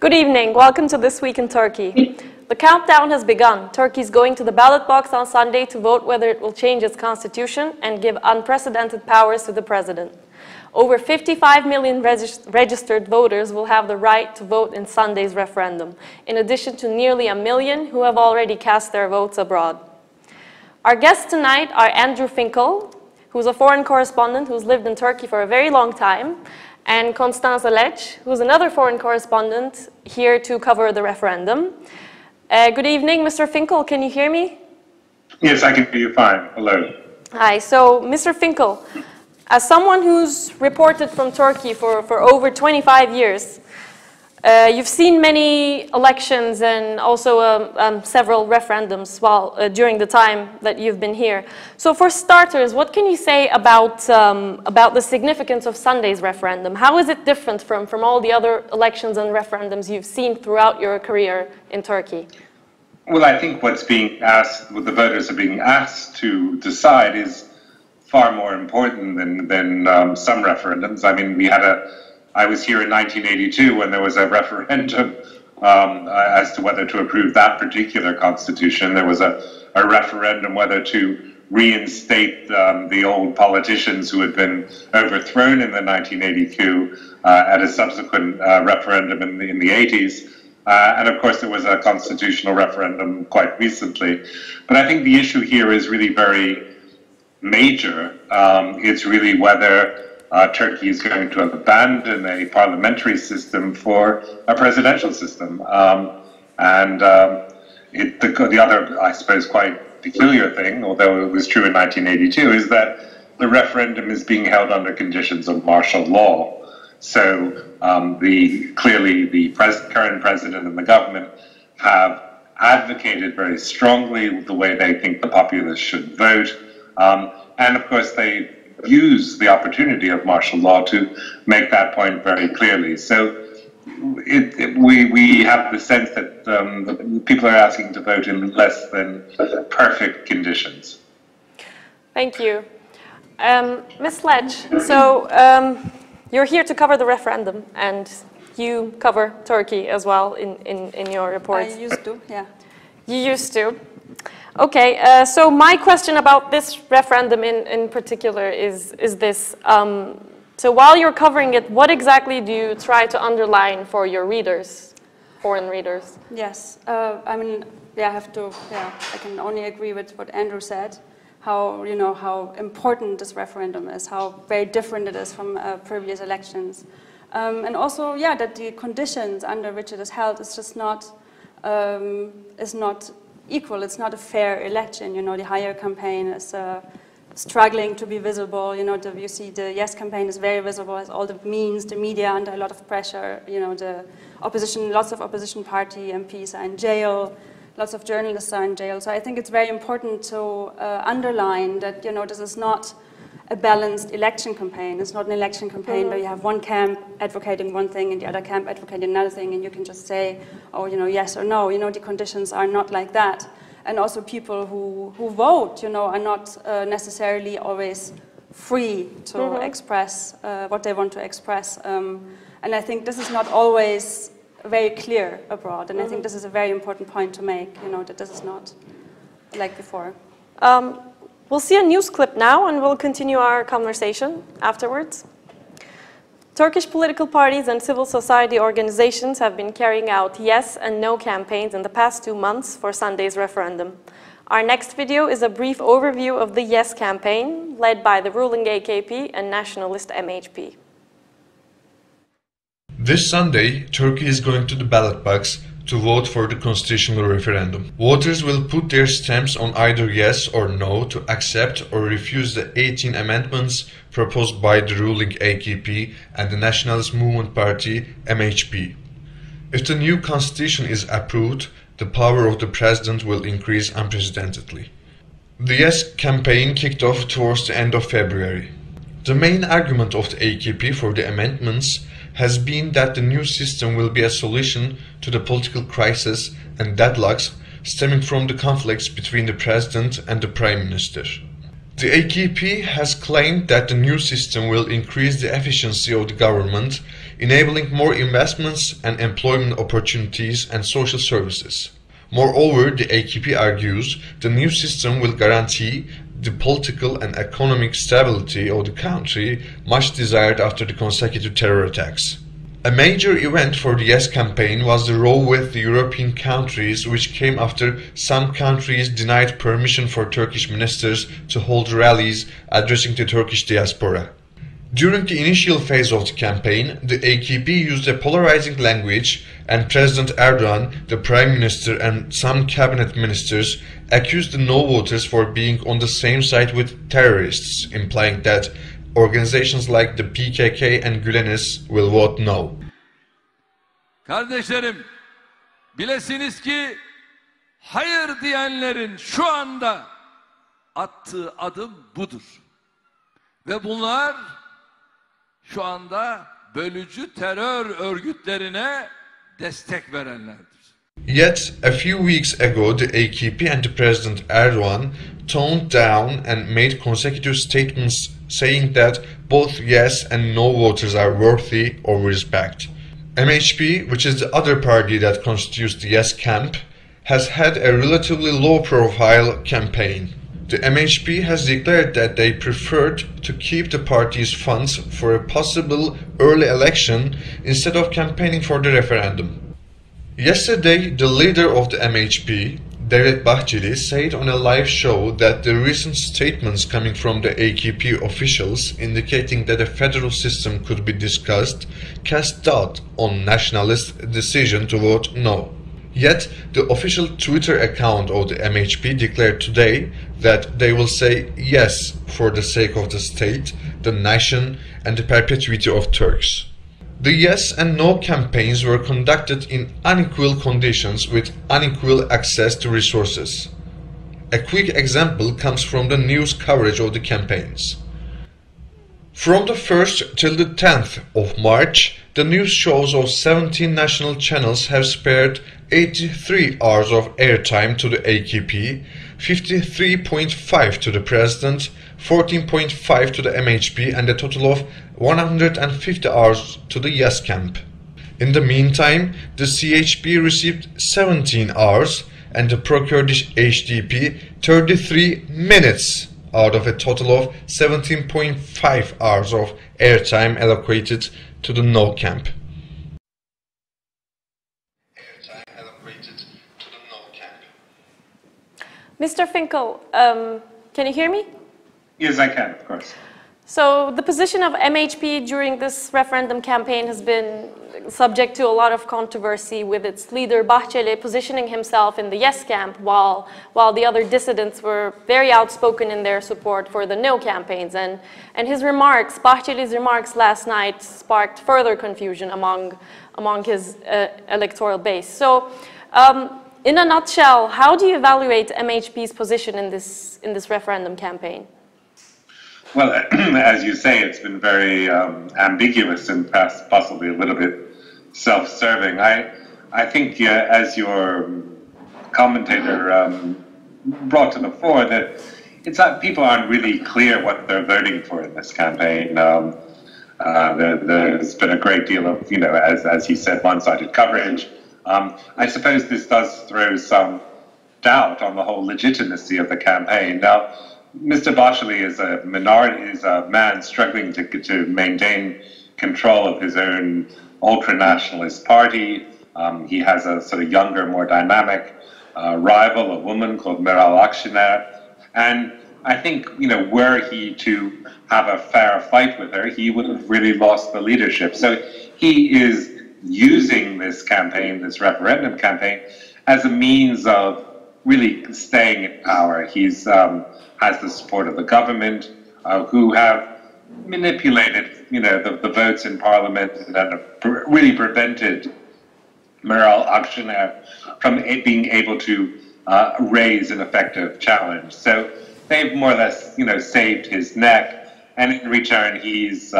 Good evening. Welcome to This Week in Turkey. The countdown has begun. Turkey is going to the ballot box on Sunday to vote whether it will change its constitution and give unprecedented powers to the president. Over 55 million registered voters will have the right to vote in Sunday's referendum, in addition to nearly 1 million who have already cast their votes abroad. Our guests tonight are Andrew Finkel, who's a foreign correspondent who's lived in Turkey for a very long time, and Constanze Letsch, who's another foreign correspondent here to cover the referendum. Good evening, Mr. Finkel. Can you hear me? Yes, I can hear you fine. Hello. Hi. So, Mr. Finkel, as someone who's reported from Turkey for over 25 years, you've seen many elections and also several referendums during the time that you've been here. So for starters, what can you say about the significance of Sunday's referendum? How is it different from all the other elections and referendums you've seen throughout your career in Turkey? Well, I think what's being asked, what the voters are being asked to decide is far more important than some referendums. I mean, I was here in 1982 when there was a referendum as to whether to approve that particular constitution. There was a referendum whether to reinstate the old politicians who had been overthrown in the 1982 at a subsequent referendum in the 80s. And of course, there was a constitutional referendum quite recently. But I think the issue here is really very major. It's really whether Turkey is going to abandon a parliamentary system for a presidential system. The other, I suppose, quite peculiar thing, although it was true in 1982, is that the referendum is being held under conditions of martial law. So clearly the current president and the government have advocated very strongly the way they think the populace should vote. And of course, they use the opportunity of martial law to make that point very clearly. So we have the sense that people are asking to vote in less than perfect conditions. Thank you. Ms. Letsch, so you're here to cover the referendum, and you cover Turkey as well in your reports. I used to, yeah. You used to. Okay, so my question about this referendum in particular is this. So while you're covering it, what exactly do you try to underline for your readers, foreign readers? Yes, I mean, I can only agree with what Andrew said, how important this referendum is, how very different it is from previous elections. And also, that the conditions under which it is held is just not equal. It's not a fair election. The Higher campaign is struggling to be visible. You see the Yes campaign is very visible, has all the means, the media under a lot of pressure. The opposition, lots of opposition party MPs are in jail, lots of journalists are in jail. So I think it's very important to underline that this is not a balanced election campaign. It's not an election campaign where you have one camp advocating one thing and the other camp advocating another thing, and you can just say, oh, yes or no. The conditions are not like that. And also people who vote, are not necessarily always free to express what they want to express. And I think this is not always very clear abroad. And I think this is a very important point to make, that this is not like before. We'll see a news clip now, and we'll continue our conversation afterwards. Turkish political parties and civil society organizations have been carrying out yes and no campaigns in the past 2 months for Sunday's referendum. Our next video is a brief overview of the yes campaign, led by the ruling AKP and nationalist MHP. This Sunday, Turkey is going to the ballot box to vote for the constitutional referendum. Voters will put their stamps on either yes or no to accept or refuse the 18 amendments proposed by the ruling AKP and the Nationalist Movement Party MHP. If the new constitution is approved, the power of the president will increase unprecedentedly. The yes campaign kicked off towards the end of February. The main argument of the AKP for the amendments has been that the new system will be a solution to the political crisis and deadlocks stemming from the conflicts between the president and the prime minister. The AKP has claimed that the new system will increase the efficiency of the government, enabling more investments and employment opportunities and social services. Moreover, the AKP argues the new system will guarantee the political and economic stability of the country, much desired after the consecutive terror attacks. A major event for the Yes campaign was the row with the European countries, which came after some countries denied permission for Turkish ministers to hold rallies addressing the Turkish diaspora. During the initial phase of the campaign, the AKP used a polarizing language, and President Erdogan, the Prime Minister and some cabinet ministers accused the no voters for being on the same side with terrorists, implying that organizations like the PKK and Gülenist will vote no. Kardeşlerim, bilesiniz ki hayır diyenlerin şu anda attığı adım budur. Ve bunlar şu anda bölücü terör örgütlerine destek verenlerdir. Yet, a few weeks ago, the AKP and the President Erdogan toned down and made consecutive statements saying that both yes and no voters are worthy of respect. MHP, which is the other party that constitutes the yes camp, has had a relatively low-profile campaign. The MHP has declared that they preferred to keep the party's funds for a possible early election instead of campaigning for the referendum. Yesterday, the leader of the MHP, Devlet Bahçeli, said on a live show that the recent statements coming from the AKP officials indicating that a federal system could be discussed cast doubt on nationalists' decision to vote no. Yet, the official Twitter account of the MHP declared today that they will say yes for the sake of the state, the nation and the perpetuity of Turks. The yes and no campaigns were conducted in unequal conditions with unequal access to resources. A quick example comes from the news coverage of the campaigns. From the 1st till the 10th of March, the news shows of 17 national channels have spared 83 hours of airtime to the AKP, 53.5 to the President, 14.5 to the MHP and a total of 150 hours to the Yes camp. In the meantime, the CHP received 17 hours and the pro-Kurdish HDP 33 minutes out of a total of 17.5 hours of airtime allocated to the No camp. Mr. Finkel, can you hear me? Yes, I can, of course. So the position of MHP during this referendum campaign has been subject to a lot of controversy, with its leader Bahçeli positioning himself in the yes camp while the other dissidents were very outspoken in their support for the no campaigns. And his remarks, Bahçeli's remarks last night, sparked further confusion among his electoral base. So in a nutshell, how do you evaluate MHP's position in this referendum campaign? Well, as you say, it's been very ambiguous and possibly a little bit self-serving. I think, as your commentator brought to the fore, that it's not, people aren't really clear what they're voting for in this campaign. There's been a great deal of, as he said, one-sided coverage. I suppose this does throw some doubt on the whole legitimacy of the campaign. Now, Mr. Bahçeli is a man struggling to maintain control of his own ultra-nationalist party. He has a sort of younger, more dynamic rival, a woman called Meral Akşener. And I think, were he to have a fair fight with her, he would have really lost the leadership. So he is using this campaign, this referendum campaign, as a means of really staying in power. He's has the support of the government, who have manipulated, the votes in parliament and have really prevented Meral Akşener from being able to raise an effective challenge. So they've more or less, saved his neck, and in return, he's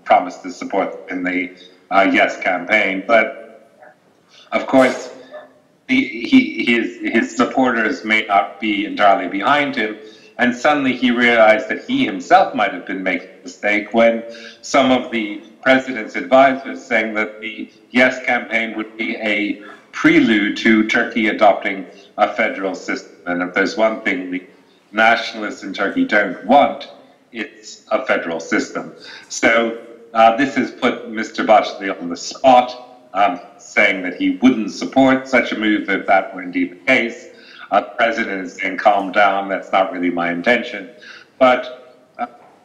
promised to support in the Yes campaign. But of course, his supporters may not be entirely behind him, And suddenly he realized that he himself might have been making a mistake when some of the president's advisors saying that the Yes campaign would be a prelude to Turkey adopting a federal system. And if there's one thing the nationalists in Turkey don't want, it's a federal system. So this has put Mr. Başli on the spot, saying that he wouldn't support such a move if that were indeed the case. The president is saying, calm down, that's not really my intention. But,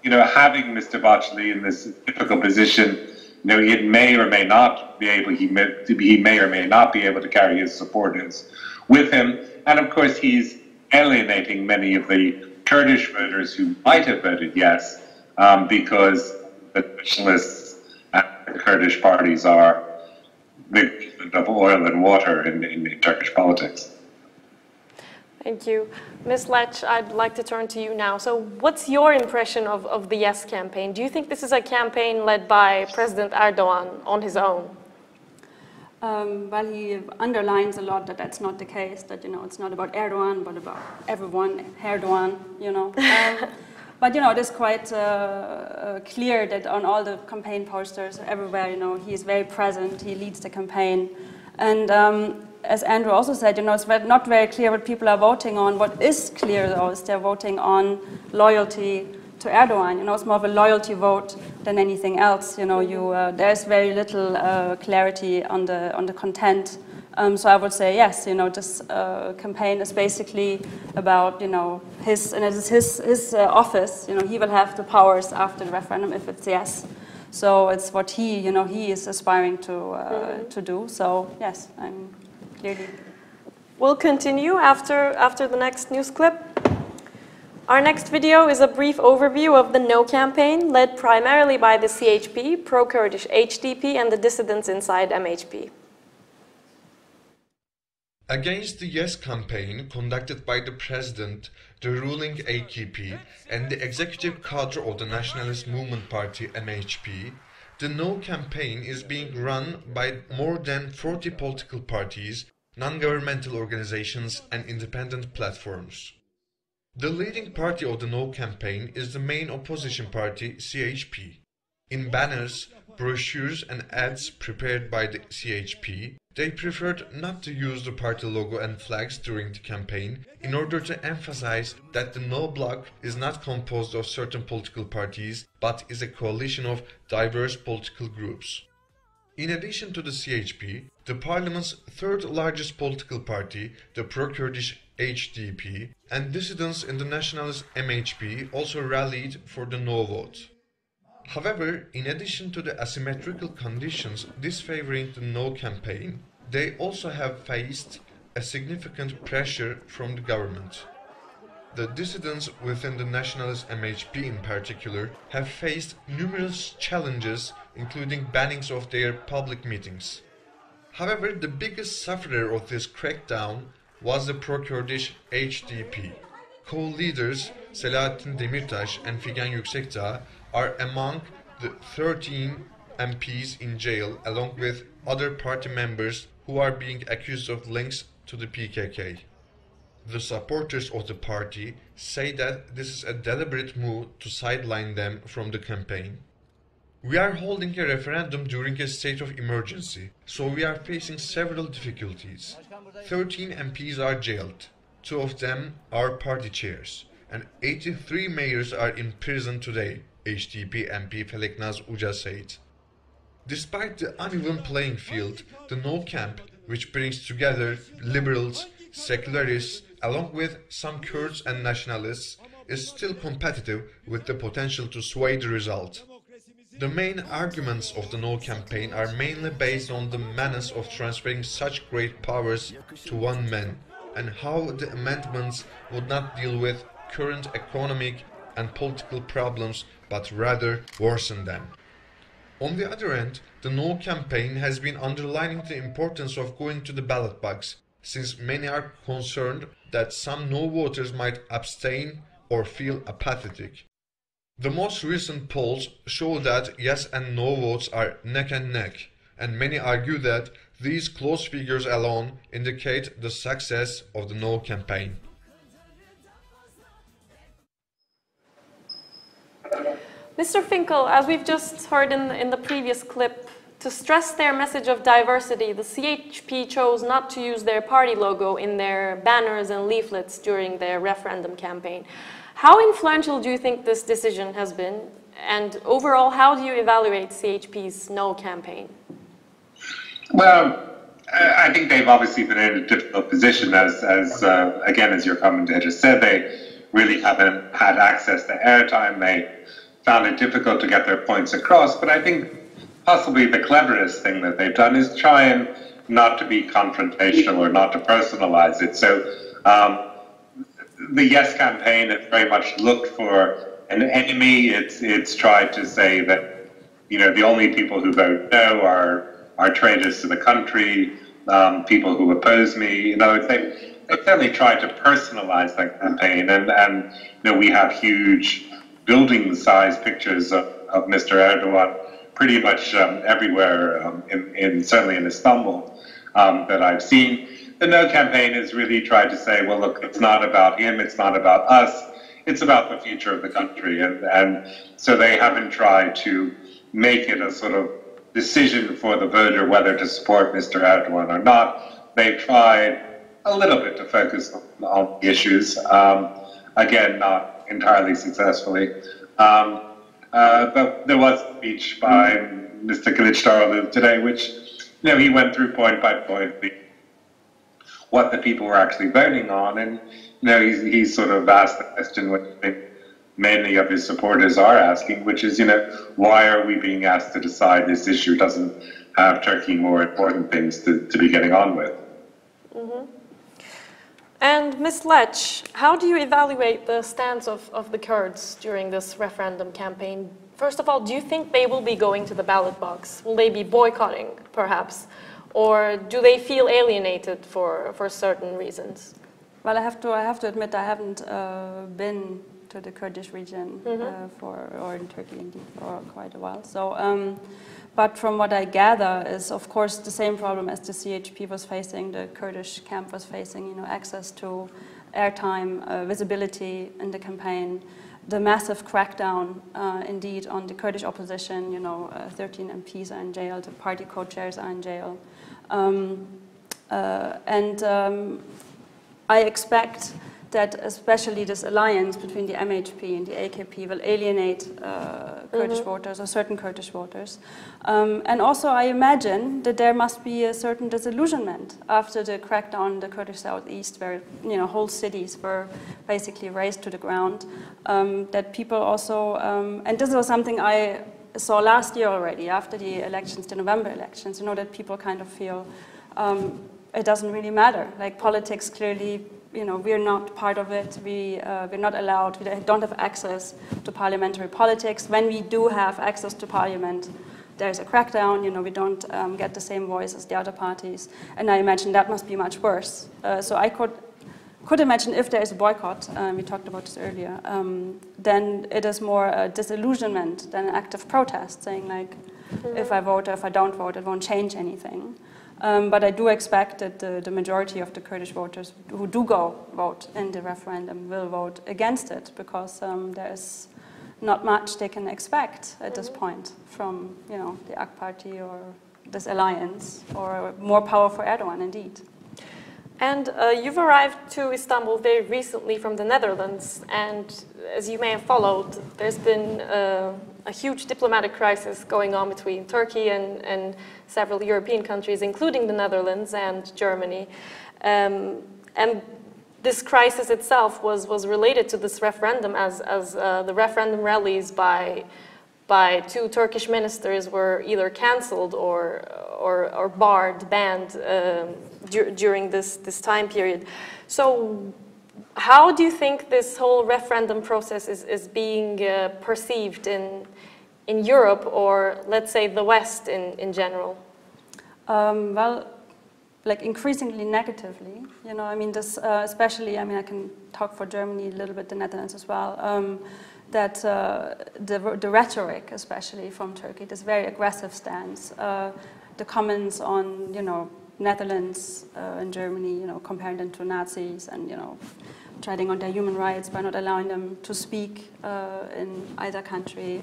having Mr. Başli in this difficult position, it may or may not be able, he may or may not be able to carry his supporters with him. And of course, he's alienating many of the Kurdish voters who might have voted yes, because the nationalists and the Kurdish parties are the equivalent of oil and water in Turkish politics. Thank you. Ms. Letsch, I'd like to turn to you now. So what's your impression of the Yes campaign? Do you think this is a campaign led by President Erdogan on his own? Well, he underlines a lot that that's not the case, that, it's not about Erdogan, but about everyone, Erdogan, But, it is quite clear that on all the campaign posters everywhere, he is very present, he leads the campaign. And as Andrew also said, it's not very clear what people are voting on. What is clear, though, is they're voting on loyalty to Erdogan. It's more of a loyalty vote than anything else. There's very little clarity on the content. So I would say yes. This campaign is basically about his office. He will have the powers after the referendum if it's yes. So it's what he is aspiring to do. So yes, I'm clearly. We'll continue after the next news clip. Our next video is a brief overview of the No campaign, led primarily by the CHP, pro-Kurdish HDP, and the dissidents inside MHP. Against the Yes campaign conducted by the President, the ruling AKP, and the executive cadre of the Nationalist Movement Party MHP, the No campaign is being run by more than 40 political parties, non-governmental organizations, and independent platforms. The leading party of the No campaign is the main opposition party, CHP. In banners, brochures, and ads prepared by the CHP, they preferred not to use the party logo and flags during the campaign in order to emphasize that the No bloc is not composed of certain political parties but is a coalition of diverse political groups. In addition to the CHP, the parliament's third largest political party, the pro-Kurdish HDP, and dissidents in the nationalist MHP also rallied for the No vote. However, in addition to the asymmetrical conditions disfavoring the No campaign, they also have faced a significant pressure from the government. The dissidents within the nationalist MHP in particular have faced numerous challenges, including bannings of their public meetings. However, the biggest sufferer of this crackdown was the pro-Kurdish HDP. Co-leaders Selahattin Demirtaş and Figen Yüksekdağ are among the 13 MPs in jail, along with other party members who are being accused of links to the PKK. The supporters of the party say that this is a deliberate move to sideline them from the campaign. We are holding a referendum during a state of emergency, so we are facing several difficulties. 13 MPs are jailed, 2 of them are party chairs, and 83 mayors are in prison today, HDP MP Feleknaz Uca said. Despite the uneven playing field, the No camp, which brings together liberals, secularists, along with some Kurds and nationalists, is still competitive with the potential to sway the result. The main arguments of the No campaign are mainly based on the menace of transferring such great powers to one man, and how the amendments would not deal with current economic and political problems, but rather worsen them. On the other hand, the No campaign has been underlining the importance of going to the ballot box, since many are concerned that some No voters might abstain or feel apathetic. The most recent polls show that yes and no votes are neck and neck, and many argue that these close figures alone indicate the success of the No campaign. Mr. Finkel, as we've just heard in the previous clip, to stress their message of diversity, the CHP chose not to use their party logo in their banners and leaflets during their referendum campaign. How influential do you think this decision has been? And overall, how do you evaluate CHP's No campaign? Well, I think they've obviously been in a difficult position, as again, as your commentator said, they really haven't had access to airtime. They found it difficult to get their points across, but I think possibly the cleverest thing that they've done is try and not to be confrontational or not to personalize it. So the Yes campaign has very much looked for an enemy. It's tried to say that, you know, the only people who vote no are traitors to the country, people who oppose me. You know, they certainly tried to personalize that campaign, and you know, we have huge building-sized pictures of Mr. Erdogan pretty much everywhere, certainly in Istanbul, that I've seen. The No campaign has really tried to say, well, look, it's not about him, it's not about us, it's about the future of the country, and so they haven't tried to make it a sort of decision for the voter whether to support Mr. Erdogan or not. They've tried a little bit to focus on the issues, again, not entirely successfully. But there was a speech by Mr. Kılıçdaroğlu today, which, you know, he went through point by point what the people were actually voting on, and you know, he sort of asked the question which I think many of his supporters are asking, which is, you know, why are we being asked to decide this issue? Doesn't have Turkey more important things to be getting on with? Mm-hmm. And Ms. Letsch, how do you evaluate the stance of the Kurds during this referendum campaign? First of all, do you think they will be going to the ballot box? Will they be boycotting, perhaps? Or do they feel alienated for certain reasons? Well, I have to admit I haven't been to the Kurdish region or in Turkey indeed for quite a while. So, but from what I gather is, of course, the same problem as the CHP was facing, the Kurdish camp was facing, you know, access to airtime, visibility in the campaign, the massive crackdown, indeed, on the Kurdish opposition. You know, 13 MPs are in jail, the party co-chairs are in jail. I expect that especially this alliance between the MHP and the AKP will alienate Kurdish voters or certain Kurdish voters. And also I imagine that there must be a certain disillusionment after the crackdown in the Kurdish southeast, where, you know, whole cities were basically razed to the ground, that people also, and this was something I saw last year already after the elections, the November elections, you know, that people kind of feel it doesn't really matter. Like politics, clearly, you know, we're not part of it. We're not allowed. We don't have access to parliamentary politics. When we do have access to parliament, there's a crackdown. You know, we don't get the same voice as the other parties. And I imagine that must be much worse. So I could imagine if there is a boycott, we talked about this earlier, then it is more a disillusionment than an active protest, saying like, if I vote or if I don't vote, it won't change anything. But I do expect that the majority of the Kurdish voters who do go vote in the referendum will vote against it, because there is not much they can expect at this point from, you know, the AK Party or this alliance, or more power for Erdogan indeed. And you've arrived to Istanbul very recently from the Netherlands, and as you may have followed, there's been a huge diplomatic crisis going on between Turkey and several European countries, including the Netherlands and Germany. And this crisis itself was related to this referendum, as the referendum rallies by two Turkish ministers were either cancelled or banned during this time period. So how do you think this whole referendum process is being perceived in Europe, or let's say the West in general? Well, like increasingly negatively, you know, I mean, this especially, I mean, I can talk for Germany, a little bit the Netherlands as well, that the rhetoric, especially from Turkey, this very aggressive stance, the comments on, you know, Netherlands and Germany, you know, comparing them to Nazis, and, you know, treading on their human rights by not allowing them to speak in either country.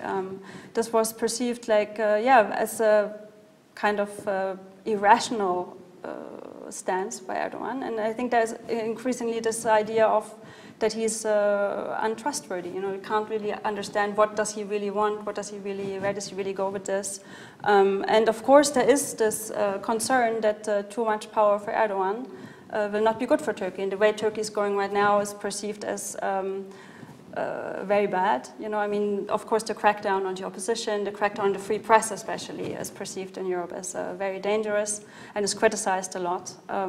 This was perceived like, as a kind of irrational stance by Erdogan, and I think there's increasingly this idea of that he's untrustworthy. You can't really understand what does he really want, where does he really go with this. And of course there is this concern that too much power for Erdogan will not be good for Turkey. And the way Turkey is going right now is perceived as very bad. I mean, of course the crackdown on the opposition, the crackdown on the free press especially, is perceived in Europe as very dangerous and is criticized a lot. I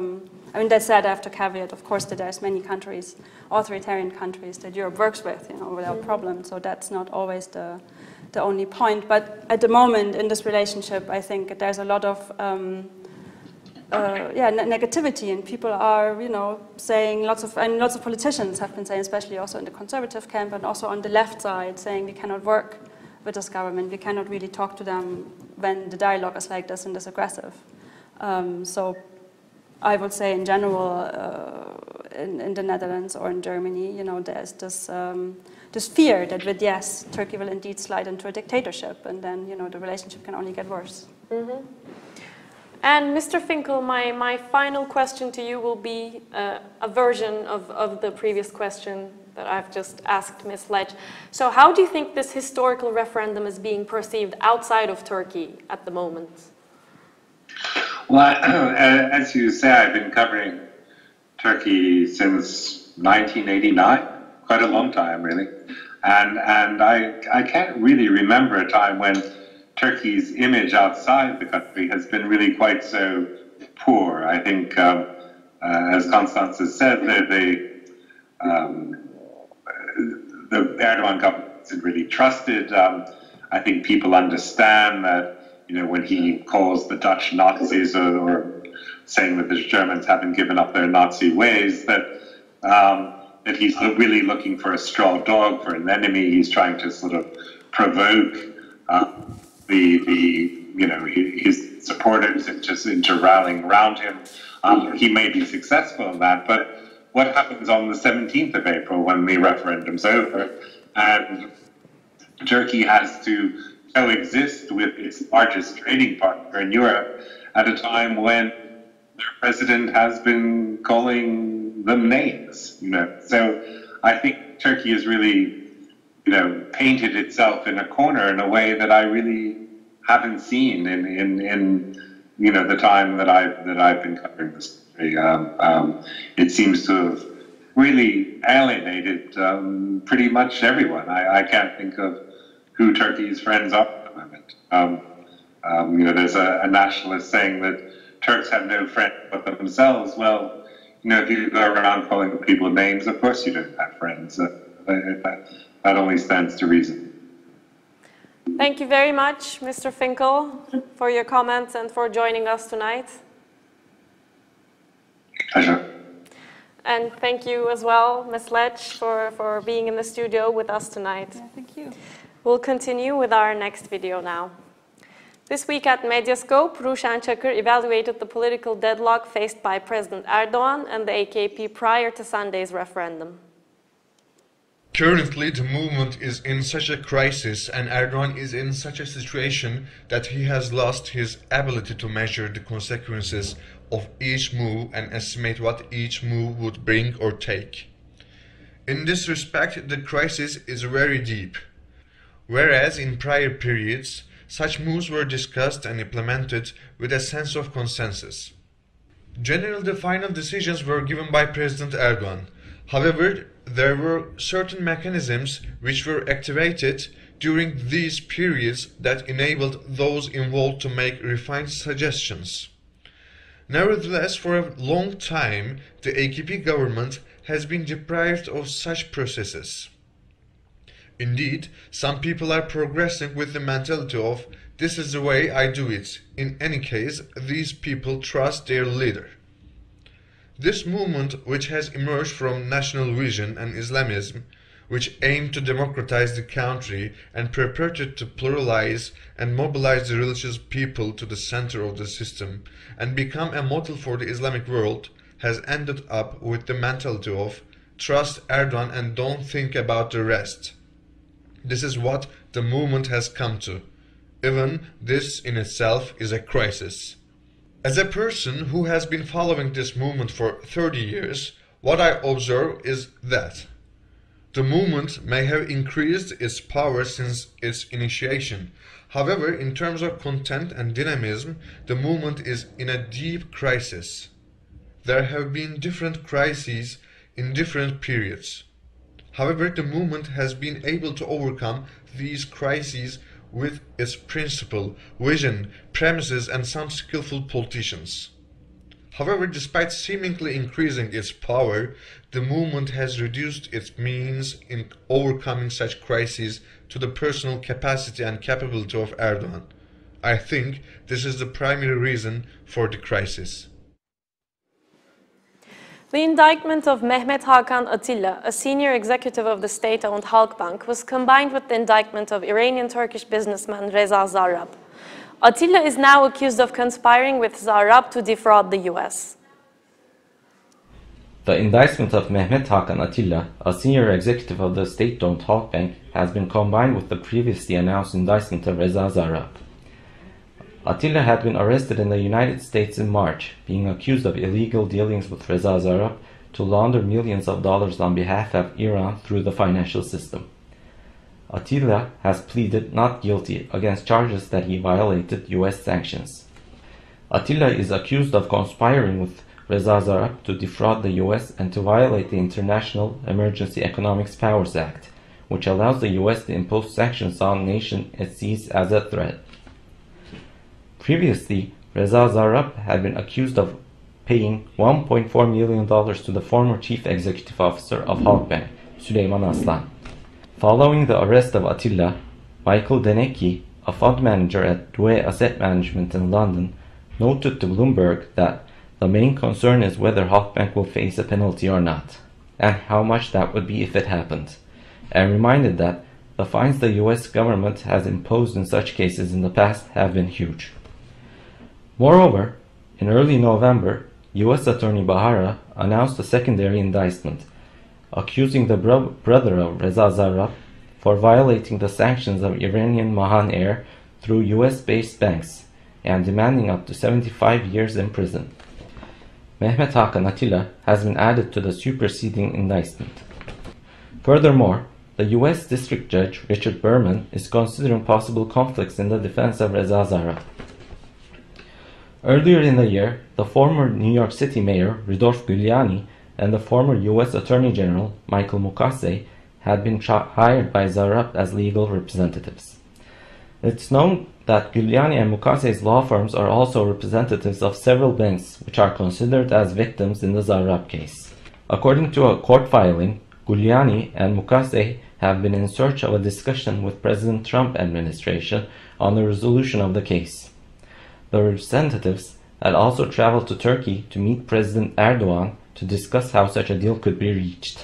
mean, that said, I have to caveat, of course, that there's many countries, authoritarian countries, that Europe works with, without problem. So that's not always the only point. But at the moment in this relationship, I think there's a lot of negativity, and people are, saying lots of politicians have been saying, especially also in the conservative camp and also on the left side, saying we cannot work with this government, we cannot really talk to them when the dialogue is like this and this aggressive. So I would say in general, in the Netherlands or in Germany, there's this fear that with yes, Turkey will indeed slide into a dictatorship, and then the relationship can only get worse. Mm-hmm. And Mr. Finkel, my final question to you will be a version of the previous question that I've just asked Ms. Letsch. So how do you think this historical referendum is being perceived outside of Turkey at the moment? Well, as you say, I've been covering Turkey since 1989, quite a long time, really. And I can't really remember a time when Turkey's image outside the country has been really quite so poor. I think, as Constanze said, the Erdogan government isn't really trusted. I think people understand that, when he calls the Dutch Nazis or saying that the Germans haven't given up their Nazi ways, that he's really looking for a straw dog, for an enemy. He's trying to sort of provoke his supporters into rallying around him. He may be successful in that, but what happens on the 17th of April when the referendum's over and Turkey has to coexist with its largest trading partner in Europe at a time when their president has been calling them names, So I think Turkey is really painted itself in a corner in a way that I really haven't seen in the time that I've been covering this country. It seems to have really alienated pretty much everyone. I can't think of who Turkey's friends are at the moment. There's a nationalist saying that Turks have no friends but themselves. Well, if you go around calling people names, of course you don't have friends. That only stands to reason. Thank you very much, Mr. Finkel, for your comments and for joining us tonight. Pleasure. And thank you as well, Ms. Letsch, for being in the studio with us tonight. Yeah, thank you. We'll continue with our next video now. This week at Medyascope, Rushan Çakır evaluated the political deadlock faced by President Erdogan and the AKP prior to Sunday's referendum. Currently, the movement is in such a crisis and Erdogan is in such a situation that he has lost his ability to measure the consequences of each move and estimate what each move would bring or take. In this respect, the crisis is very deep. Whereas in prior periods, such moves were discussed and implemented with a sense of consensus. Generally, the final decisions were given by President Erdogan. However, there were certain mechanisms which were activated during these periods that enabled those involved to make refined suggestions. Nevertheless, for a long time, the AKP government has been deprived of such processes. Indeed, some people are progressing with the mentality of, this is the way I do it. In any case, these people trust their leader. This movement, which has emerged from national vision and Islamism, which aimed to democratize the country and purported to pluralize and mobilize the religious people to the center of the system and become a model for the Islamic world, has ended up with the mentality of, trust Erdogan and don't think about the rest. This is what the movement has come to. Even this in itself is a crisis. As a person who has been following this movement for 30 years, what I observe is that the movement may have increased its power since its initiation. However, in terms of content and dynamism, the movement is in a deep crisis. There have been different crises in different periods. However, the movement has been able to overcome these crises with its principle, vision, premises, and some skillful politicians. However, despite seemingly increasing its power, the movement has reduced its means in overcoming such crises to the personal capacity and capability of Erdogan. I think this is the primary reason for the crisis. The indictment of Mehmet Hakan Atilla, a senior executive of the state-owned Halkbank, was combined with the indictment of Iranian-Turkish businessman Reza Zarrab. Atilla is now accused of conspiring with Zarrab to defraud the US. The indictment of Mehmet Hakan Atilla, a senior executive of the state-owned Halkbank, has been combined with the previously announced indictment of Reza Zarrab. Atilla had been arrested in the United States in March, being accused of illegal dealings with Reza Zarrab to launder millions of dollars on behalf of Iran through the financial system. Atilla has pleaded not guilty against charges that he violated U.S. sanctions. Atilla is accused of conspiring with Reza Zarrab to defraud the U.S. and to violate the International Emergency Economic Powers Act, which allows the U.S. to impose sanctions on nations it sees as a threat. Previously, Reza Zarrab had been accused of paying $1.4 million to the former chief executive officer of Halkbank, Süleyman Aslan. Following the arrest of Atilla, Michael Denecki, a fund manager at Due Asset Management in London, noted to Bloomberg that the main concern is whether Halkbank will face a penalty or not, and how much that would be if it happened, and reminded that the fines the US government has imposed in such cases in the past have been huge. Moreover, in early November, U.S. Attorney Bahara announced a secondary indictment, accusing the brother of Reza Zarrab for violating the sanctions of Iranian Mahan Air through U.S.-based banks and demanding up to 75 years in prison. Mehmet Hakan Atilla has been added to the superseding indictment. Furthermore, the U.S. District Judge Richard Berman is considering possible conflicts in the defense of Reza Zarrab. Earlier in the year, the former New York City Mayor Rudolph Giuliani and the former U.S. Attorney General Michael Mukasey had been hired by Zarrab as legal representatives. It's known that Giuliani and Mukasey's law firms are also representatives of several banks which are considered as victims in the Zarrab case. According to a court filing, Giuliani and Mukasey have been in search of a discussion with President Trump administration on the resolution of the case. The representatives had also traveled to Turkey to meet President Erdogan to discuss how such a deal could be reached.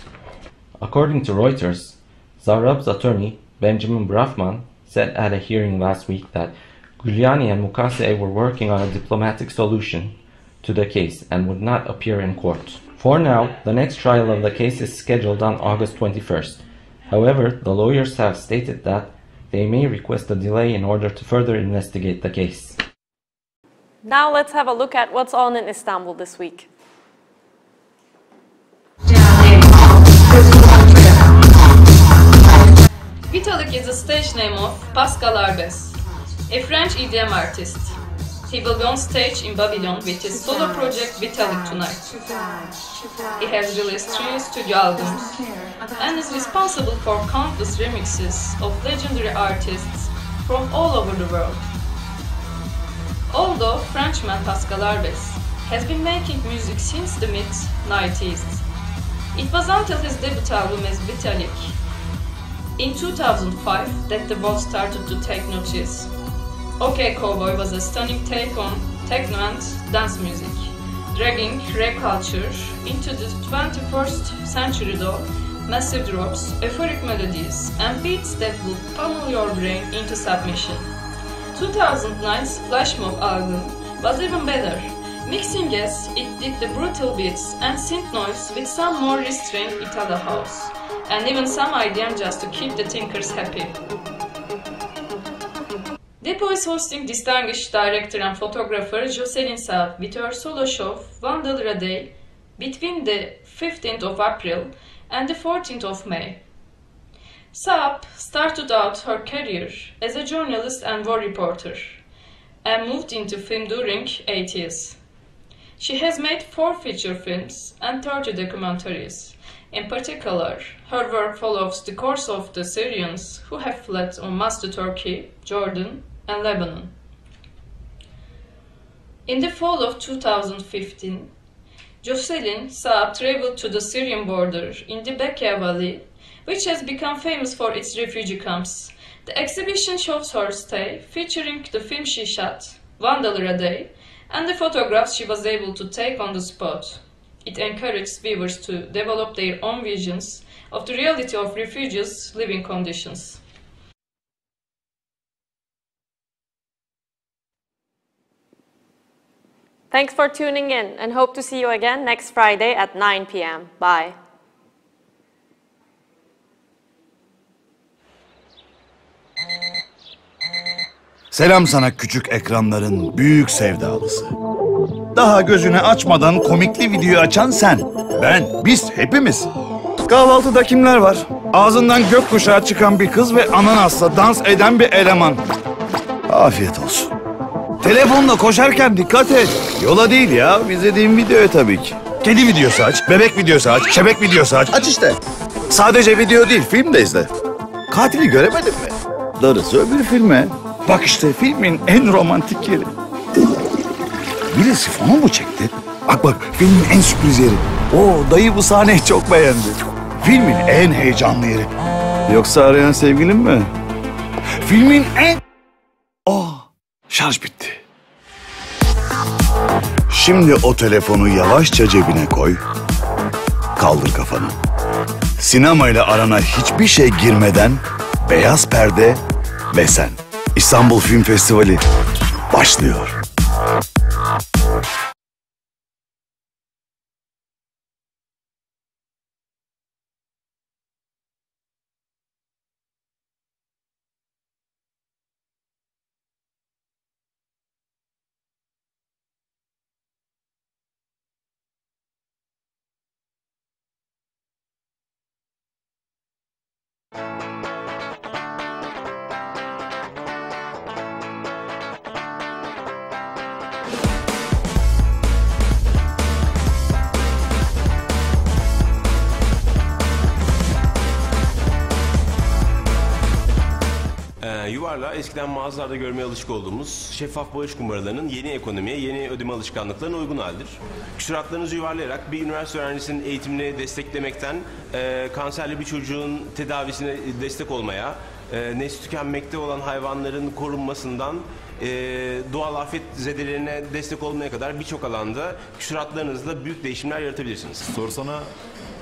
According to Reuters, Zarrab's attorney, Benjamin Brafman, said at a hearing last week that Giuliani and Mukasey were working on a diplomatic solution to the case and would not appear in court. For now, the next trial of the case is scheduled on August 21st. However, the lawyers have stated that they may request a delay in order to further investigate the case. Now let's have a look at what's on in Istanbul this week. Vitalik is the stage name of Pascal Arbès, a French EDM artist. He will be on stage in Babylon with his solo project Vitalik tonight. He has released 3 studio albums and is responsible for countless remixes of legendary artists from all over the world. Although Frenchman Pascal Arbès has been making music since the mid-90s, it was until his debut album as Vitalik in 2005 that the world started to take notice. OK Cowboy was a stunning take on techno and dance music, dragging rap culture into the 21st century though massive drops, euphoric melodies, and beats that would pummel your brain into submission. 2009's Flash Mob album was even better, Mixing as it did the brutal beats and synth noise with some more restrained Italo house, and even some IDM just to keep the thinkers happy. Depo is hosting distinguished director and photographer Jocelyn Saab with her solo show Vandal Day between the 15th of April and the 14th of May. Saab started out her career as a journalist and war reporter and moved into film during 80s. She has made 4 feature films and 30 documentaries. In particular, her work follows the course of the Syrians who have fled en masse to Turkey, Jordan, and Lebanon. In the fall of 2015, Jocelyn Saab traveled to the Syrian border in the Bekaa Valley, which has become famous for its refugee camps. The exhibition shows her stay, featuring the film she shot, Vandal Day, and the photographs she was able to take on the spot. It encourages viewers to develop their own visions of the reality of refugees' living conditions. Thanks for tuning in and hope to see you again next Friday at 9 p.m. Bye. Selam sana küçük ekranların büyük sevdalısı. Daha gözünü açmadan komikli videoyu açan sen, ben, biz hepimiz. Kahvaltıda kimler var? Ağzından gökkuşağı çıkan bir kız ve ananasla dans eden bir eleman. Afiyet olsun. Telefonla koşarken dikkat et. Yola değil ya, izlediğim videoya tabii ki. Kedi videosu aç, bebek videosu aç, şebek videosu aç. Aç işte. Sadece video değil, film de izle. Katili göremedin mi? Darısı öbür filme. Bak işte filmin en romantik yeri. Biri sifonu mu çekti? Bak filmin en sürpriz yeri. O dayı bu sahneyi çok beğendi. Filmin en heyecanlı yeri. Yoksa arayan sevgilin mi? Filmin en... Şarj bitti. Şimdi o telefonu yavaşça cebine koy. Kaldır kafanı. Sinemayla arana hiçbir şey girmeden beyaz perde ve sen. İstanbul Film Festivali başlıyor. Yuvarla eskiden mağazalarda görmeye alışık olduğumuz şeffaf bağış kumaralarının yeni ekonomiye, yeni ödeme alışkanlıklarına uygun haldir. Küsuratlarınızı yuvarlayarak bir üniversite öğrencisinin eğitimini desteklemekten, kanserli bir çocuğun tedavisine destek olmaya, nesli tükenmekte olan hayvanların korunmasından, doğal afet zedelerine destek olmaya kadar birçok alanda küsuratlarınızla büyük değişimler yaratabilirsiniz. Sorsana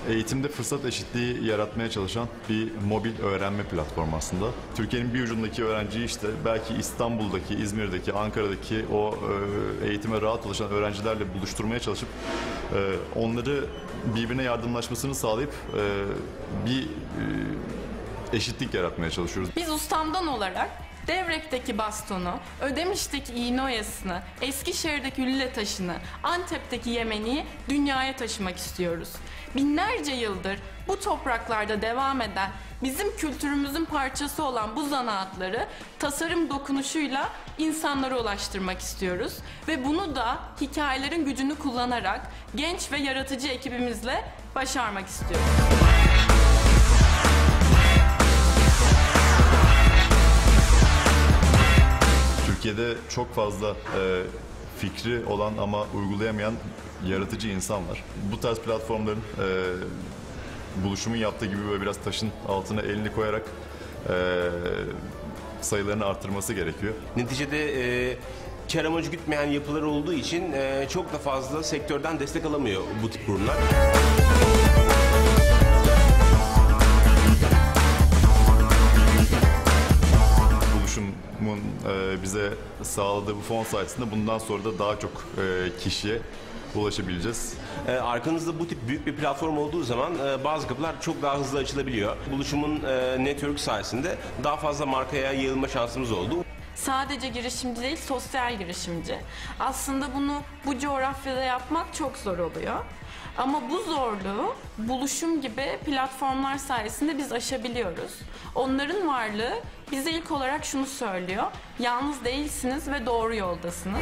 eğitimde fırsat eşitliği yaratmaya çalışan bir mobil öğrenme platformu aslında. Türkiye'nin bir ucundaki öğrenciyi işte belki İstanbul'daki, İzmir'deki, Ankara'daki o eğitime rahat ulaşan öğrencilerle buluşturmaya çalışıp onları birbirine yardımlaşmasını sağlayıp bir eşitlik yaratmaya çalışıyoruz. Biz ustamdan olarak Devrek'teki bastonu, Ödemiş'teki iğne oyasını, Eskişehir'deki lüle taşını, Antep'teki yemeniği dünyaya taşımak istiyoruz. Binlerce yıldır bu topraklarda devam eden, bizim kültürümüzün parçası olan bu zanaatları tasarım dokunuşuyla insanlara ulaştırmak istiyoruz. Ve bunu da hikayelerin gücünü kullanarak genç ve yaratıcı ekibimizle başarmak istiyoruz. Türkiye'de çok fazla fikri olan ama uygulayamayan yaratıcı insan var. Bu tarz platformların buluşumun yaptığı gibi böyle biraz taşın altına elini koyarak sayılarını arttırması gerekiyor. Neticede kar amacı gütmeyen yapılar olduğu için çok da fazla sektörden destek alamıyor bu tip kurumlar. buluşumun bize sağladığı bu fon sayesinde bundan sonra da daha çok kişiye ulaşabileceğiz. Arkanızda bu tip büyük bir platform olduğu zaman bazı kapılar çok daha hızlı açılabiliyor. Buluşumun network sayesinde daha fazla markaya yayılma şansımız oldu. Sadece girişimci değil, sosyal girişimci. Aslında bunu bu coğrafyada yapmak çok zor oluyor. Ama bu zorluğu buluşum gibi platformlar sayesinde biz aşabiliyoruz. Onların varlığı bize ilk olarak şunu söylüyor: yalnız değilsiniz ve doğru yoldasınız.